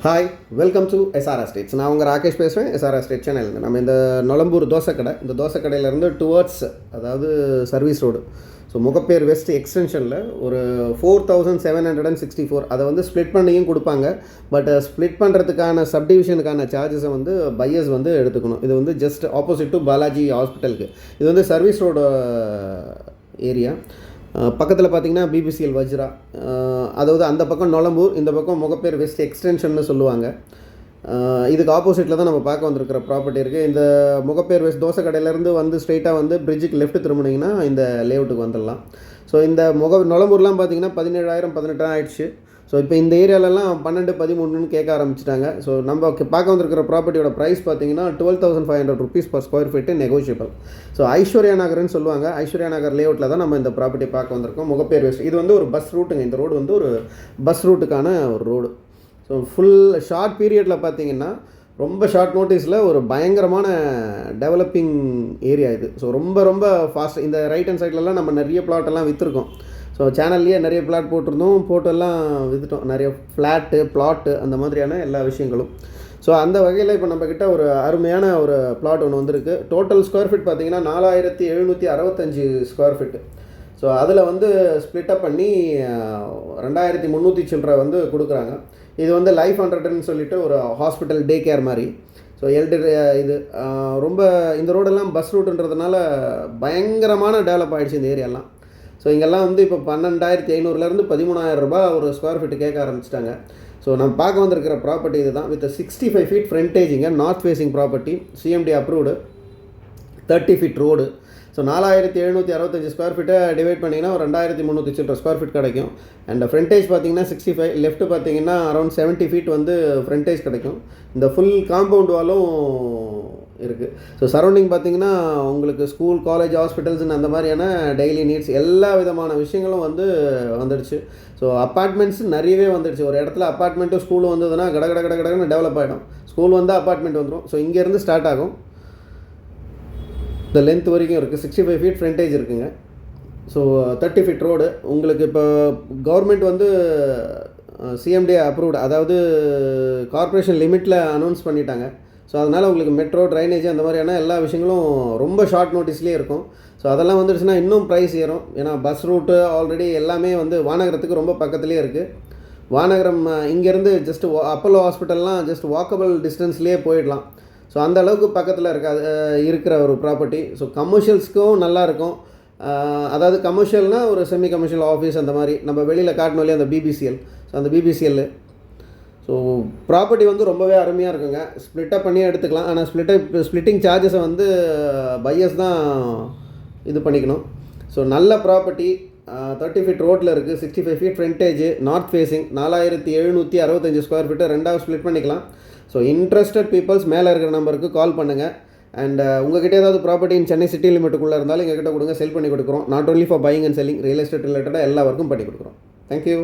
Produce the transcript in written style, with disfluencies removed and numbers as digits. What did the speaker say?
Hi, welcome to SR estates. நான் உங்கள் ராகேஷ் பேசுகிறேன், எஸ்ஆர் எஸ்டேட் சேனல்லேருந்து. நம்ம இந்த நொளம்பூர் தோசைக்கடை, இந்த தோசைக்கடையிலேருந்து டுவர்ட்ஸ் அதாவது service road, so Mogappair west எக்ஸ்டென்ஷனில் ஒரு 4764 அதை வந்து ஸ்ப்ளிட் பண்ணியும் கொடுப்பாங்க. பட் ஸ்ப்ளிட் பண்ணுறதுக்கான சப்டிவிஷனுக்கான சார்ஜஸை வந்து பையர்ஸ் வந்து எடுத்துக்கணும். இது வந்து ஜஸ்ட் ஆப்போசிட் டு பாலாஜி ஹாஸ்பிட்டலுக்கு. இது வந்து சர்வீஸ் ரோடு ஏரியா. பக்கத்தில் பார்த்திங்கன்னா பிபிசிஎல் வஜ்ரா, அதாவது அந்த பக்கம் நொளம்பூர், இந்த பக்கம் முகப்பேர் வெஸ்ட் எக்ஸ்டென்ஷன்னு சொல்லுவாங்க. இதுக்கு ஆப்போசிட்டில் தான் நம்ம பார்க்க வந்திருக்கிற ப்ராப்பர்ட்டி இருக்குது. இந்த முகப்பேர் வெஸ்ட் தோசை கடையிலேருந்து வந்து ஸ்ட்ரெயிட்டாக வந்து பிரிட்ஜுக்கு லெஃப்ட் திரும்பினீங்கன்னா இந்த லேஅவுட்டுக்கு வந்துடலாம். ஸோ இந்த நொளம்பூர்லாம் பார்த்திங்கன்னா 17,000 18,000 ஆயிடுச்சு. ஸோ இப்போ இந்த ஏரியாலலாம் 12 13ன்னு கேட்க ஆரம்பிச்சிட்டாங்க. ஸோ நம்ம பார்க்க வந்திருக்கிற ப்ராப்பர்ட்டியோட ப்ரைஸ் பார்த்தீங்கன்னா 12,500 rupees per square feet negotiable. So Aishwarya நகர்னு சொல்லுவாங்க. ஐஸ்வர்யா நகர் லேஅவுட்டில் தான் நம்ம இந்த ப்ராப்பர்ட்டி பார்க்க வந்திருக்கோம். முகப்பேர் வெஸ்ட் இது வந்து ஒரு பஸ் ரூட்டுங்க. இந்த ரோடு வந்து ஒரு பஸ் ரூட்டுக்கான ஒரு ரோடு. ஸோ ஃபுல் ஷார்ட் பீரியடில் பார்த்தீங்கன்னா ரொம்ப ஷார்ட் நோட்டீஸில் ஒரு பயங்கரமான டெவலப்பிங் ஏரியா இது. ஸோ ரொம்ப ஃபாஸ்ட். இந்த ரைட் ஹேண்ட் சைட்லலாம் நம்ம நிறைய பிளாட்டெல்லாம் விற்றுருக்கோம். ஸோ சேனல்லையே நிறைய பிளாட் போட்டிருந்தோம், போட்டெல்லாம் விற்றுட்டோம். நிறைய ஃப்ளாட்டு பிளாட்டு அந்த மாதிரியான எல்லா விஷயங்களும். ஸோ அந்த வகையில் இப்போ நம்மக்கிட்ட ஒரு அருமையான ஒரு பிளாட் ஒன்று வந்திருக்கு. டோட்டல் ஸ்கொயர் ஃபீட் பார்த்திங்கன்னா 4765 ஸ்கொயர் ஃபீட்டு. ஸோ அதில் வந்து ஸ்ப்ளிட்டப் பண்ணி 2300 சில்லரை வந்து கொடுக்குறாங்க. இது வந்து லைஃப் 100ன்னு சொல்லிட்டு ஒரு ஹாஸ்பிட்டல் டே கேர் மாதிரி. ஸோ இது ரொம்ப இந்த ரோடெல்லாம் பஸ் ரூட்டுன்றதுனால பயங்கரமான டெவலப் ஆகிடுச்சு இந்த ஏரியாலாம். ஸோ இங்கெல்லாம் வந்து இப்போ 12,500 13,000 ரூபாய் ஒரு ஸ்கொயர் ஃபீட்டு கேட்க ஆரம்பிச்சிட்டாங்க. ஸோ நம்ம பார்க்க வந்திருக்கிற ப்ராப்பர்ட்டி இது தான். வித் 65 feet ஃப்ரண்டேஜிங்க, north facing property, CMD approved, 30 feet road. So 4765 square ஃபீட்டை டிவைட் பண்ணிங்கன்னா ஒரு 2300 சில்லற ஸ்கொயர் ஃபீட் கிடைக்கும். அண்ட் ஃப்ரண்டேஜ் பார்த்தீங்கன்னா 65, லெஃப்ட் பார்த்தீங்கன்னா அரௌண்ட் 70 feet வந்து ஃப்ரண்டேஜ் கிடைக்கும். இந்த ஃபுல் காம்பவுண்ட் வாலும் இருக்குது. ஸோ சரௌண்டிங் பார்த்திங்கன்னா உங்களுக்கு ஸ்கூல், காலேஜ், ஹாஸ்பிட்டல்ஸ்னு அந்த மாதிரியான டெய்லி நீட்ஸ் எல்லா விதமான விஷயங்களும் வந்து வந்துடுச்சு. ஸோ அப்பார்ட்மெண்ட்ஸ் நிறையவே வந்துடுச்சு. ஒரு இடத்துல அப்பார்ட்மெண்ட்டும் ஸ்கூலும் வந்ததுன்னா கடன்னு டெவலப் ஆகிடும். ஸ்கூல் வந்தால் அப்பார்ட்மெண்ட் வந்துடும். ஸோ இங்கேருந்து ஸ்டார்ட் ஆகும். இந்த லென்த் வரைக்கும் இருக்குது. 65 feet ஃப்ரண்டேஜ் இருக்குங்க. So 30 feet road. உங்களுக்கு இப்போ கவர்மெண்ட் வந்து சிஎம்டி அப்ரூவ்டு, அதாவது கார்ப்பரேஷன் லிமிட்டில் அனௌன்ஸ் பண்ணிட்டாங்க. ஸோ அதனால் உங்களுக்கு மெட்ரோ, ட்ரைனேஜ் அந்த மாதிரியான எல்லா விஷயங்களும் ரொம்ப ஷார்ட் நோட்டீஸ்லேயே இருக்கும். ஸோ அதெல்லாம் வந்துடுச்சுன்னா இன்னும் ப்ரைஸ் ஏறும். ஏன்னா பஸ் ரூட்டு ஆல்ரெடி எல்லாமே வந்து வானகரத்துக்கு ரொம்ப பக்கத்துலேயே இருக்குது. வானகரம் இங்கேருந்து ஜஸ்ட் அப்போலோ ஹாஸ்பிட்டல்லாம் ஜஸ்ட் வாக்கபிள் டிஸ்டன்ஸ்லேயே போயிடலாம். ஸோ அந்த அளவுக்கு பக்கத்தில் இருக்கிற ஒரு ப்ராப்பர்ட்டி. ஸோ கமர்ஷியல்ஸ்க்கும் நல்லாயிருக்கும். அதாவது கமர்ஷியல்னால் ஒரு செமி கமர்ஷியல் ஆஃபீஸ் அந்த மாதிரி நம்ம வெளியில் காட்டணும் இல்லையா, அந்த பிபிசிஎல். ஸோ அந்த பிபிசிஎல் ஸோ ப்ராப்பர்ட்டி வந்து ரொம்பவே அருமையாக இருக்குங்க. ஸ்ப்ளிட்டப் பண்ணியே எடுத்துக்கலாம். ஆனால் ஸ்ப்ளிட்டிங் சார்ஜஸை வந்து பையர்ஸ் தான் இது பண்ணிக்கணும். ஸோ நல்ல ப்ராப்பர்ட்டி, 30 feet ரோட்டில் இருக்குது, 65 feet frontage, north facing, 4765 square feet ரெண்டாவது ஸ்ப்ளிட் பண்ணிக்கலாம். ஸோ இன்ட்ரெஸ்டட் பீப்புள்ஸ் மேலே இருக்கிற நம்பருக்கு கால் பண்ணுங்கள். அண்ட் உங்கள்கிட்ட ஏதாவது ப்ராப்பர்ட்டி சென்னை சிட்டி லிமிட்டுக்குள்ளே இருந்தாலும் எங்ககிட்ட கொடுங்க, செல் பண்ணி கொடுக்குறோம். Not only for buying and selling, real estate ரிலேட்டடாக எல்லா ஒர்க்கும் பண்ணி கொடுக்குறோம். தேங்க்யூ.